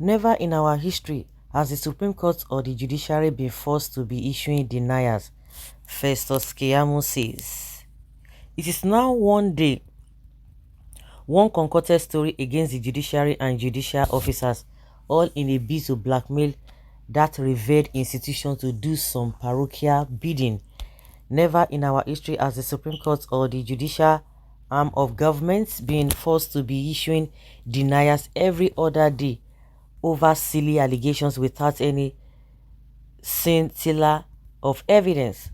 Never in our history has the Supreme Court or the judiciary been forced to be issuing deniers, Festus Keyamo says. It is now one day, one concocted story against the judiciary and judicial officers, all in a bid to blackmail that revered institution to do some parochial bidding. Never in our history has the Supreme Court or the judicial arm of government been forced to be issuing deniers every other day over silly allegations without any scintilla of evidence,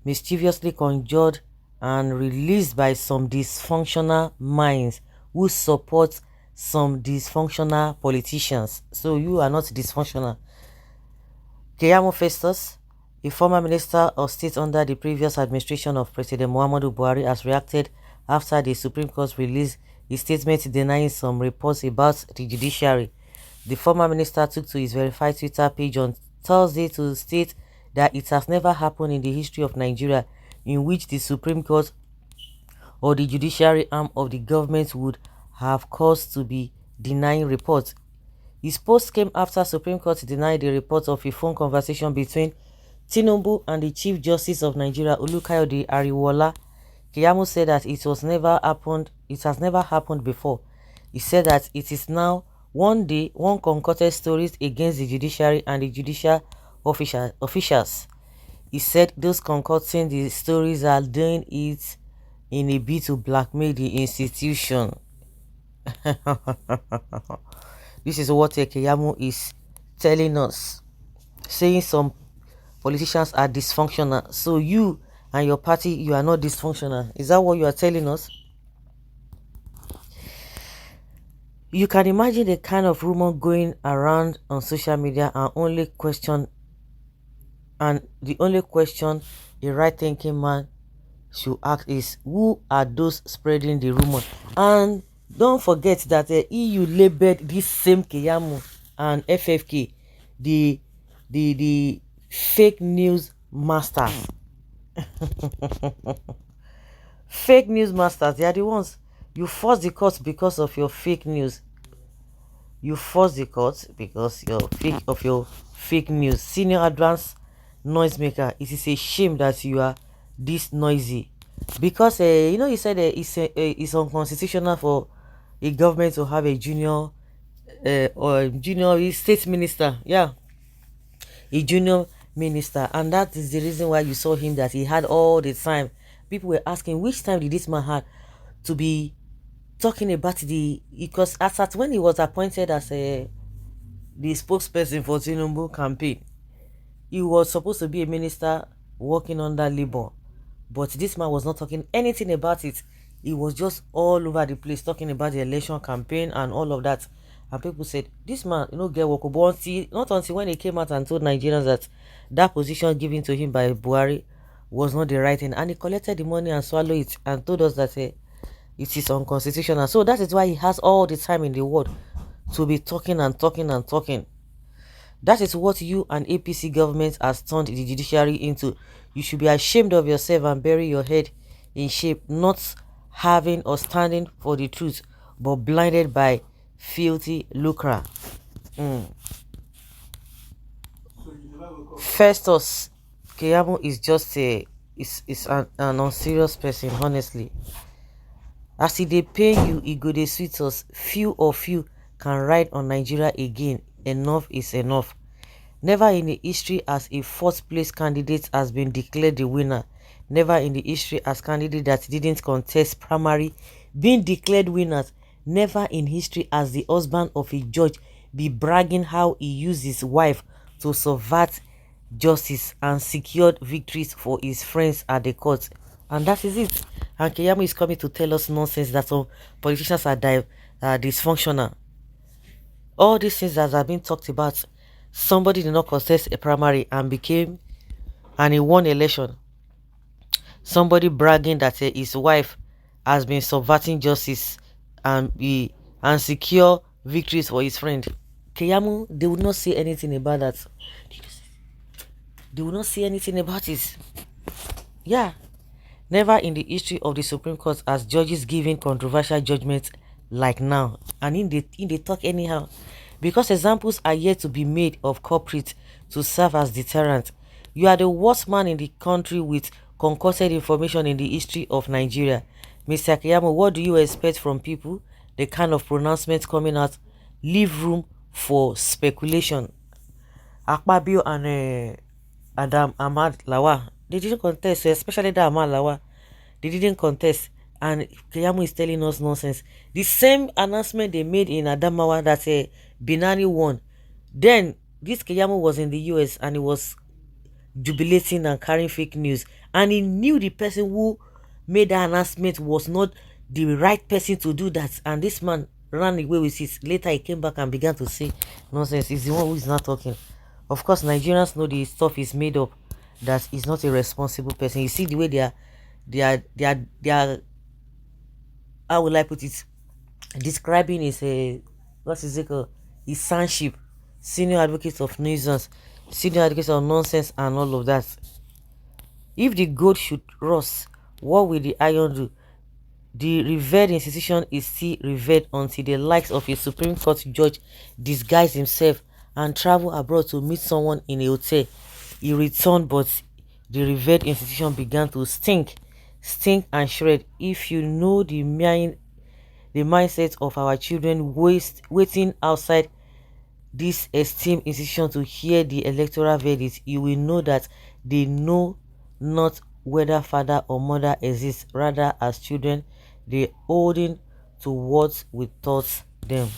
mischievously conjured and released by some dysfunctional minds who support some dysfunctional politicians. So you are not dysfunctional. Keyamo Festus, a former minister of state under the previous administration of President Muhammadu Buhari, has reacted after the Supreme Court released a statement denying some reports about the judiciary. The former minister took to his verified Twitter page on Thursday to state that it has never happened in the history of Nigeria in which the Supreme Court or the judiciary arm of the government would have cause to be denying reports. His post came after Supreme Court denied the report of a phone conversation between Tinubu and the Chief Justice of Nigeria, Olukayode Ariwola. Keyamo said that it has never happened before. He said that it is now one day, one concocted stories against the judiciary and the judicial officials. He said those concocting the stories are doing it in a bid to blackmail the institution. This is what Keyamo is telling us, saying some politicians are dysfunctional. So you and your party, you are not dysfunctional. Is that what you are telling us? You can imagine the kind of rumor going around on social media, and the only question a right-thinking man should ask is, who are those spreading the rumor? And don't forget that the EU labeled this same Keyamo and FFK the fake news masters. Fake news masters, they are the ones. You force the court because of your fake news. You force the court because of your fake news. Senior advanced noisemaker, it is a shame that you are this noisy. Because you said it's unconstitutional for a government to have a junior or junior state minister. Yeah, a junior minister, and that is the reason why you saw him, that he had all the time. People were asking, which time did this man have to be talking about because as at when he was appointed as the spokesperson for Tinubu campaign, he was supposed to be a minister working under Labour, but this man was not talking anything about it. He was just all over the place talking about the election campaign and all of that. And people said, this man, get workable. Not until when he came out and told Nigerians that that position given to him by Buhari was not the right thing, and he collected the money and swallowed it and told us that it is unconstitutional. So that is why he has all the time in the world to be talking and talking and talking. That is what you and APC government has turned the judiciary into. You should be ashamed of yourself and bury your head in shame, not having or standing for the truth, but blinded by filthy lucre. Festus Keyamo is just an unserious person, honestly. As they pay you, it go dey sweet us. Few of you can ride on Nigeria again. Enough is enough. Never in the history as a fourth place candidate has been declared the winner. Never in the history as candidate that didn't contest primary being declared winners. Never in history as the husband of a judge be bragging how he used his wife to subvert justice and secured victories for his friends at the court. And that is it. And Keyamo is coming to tell us nonsense that some politicians are dysfunctional. All these things that have been talked about, somebody did not contest a primary and he won election. Somebody bragging that his wife has been subverting justice and secure victories for his friend. Keyamo, they would not say anything about that. They will not say anything about it. Yeah. Never in the history of the Supreme Court as judges giving controversial judgments like now. And in they talk anyhow. because examples are yet to be made of culprits to serve as deterrent. You are the worst man in the country with concocted information in the history of Nigeria. Mr. Keyamo, what do you expect from people? The kind of pronouncements coming out leave room for speculation. Akpabio and Adam Ahmad Lawa, they didn't contest, especially that Ahmad Lawa. They didn't contest, and Keyamo is telling us nonsense. The same announcement they made in Adamawa that Binani won. Then this Keyamo was in the US and he was jubilating and carrying fake news, and he knew the person who made that announcement was not the right person to do that, and this man ran away with it. Later he came back and began to say nonsense. He's the one who is not talking. Of course, Nigerians know the stuff is made up, that he's not a responsible person. You see the way they are how will I put it, describing his what is it called, his sonship, senior advocate of nuisance, senior advocate of nonsense and all of that. If the gold should rust, what will the iron do? The revered institution is still revered until the likes of a Supreme Court judge disguise himself and travel abroad to meet someone in a hotel. He returned, but the revered institution began to stink and shred. If you know the mindset of our children waiting outside this esteemed institution to hear the electoral verdict, you will know that they know not whether father or mother exists, rather as children they holding to what we taught them.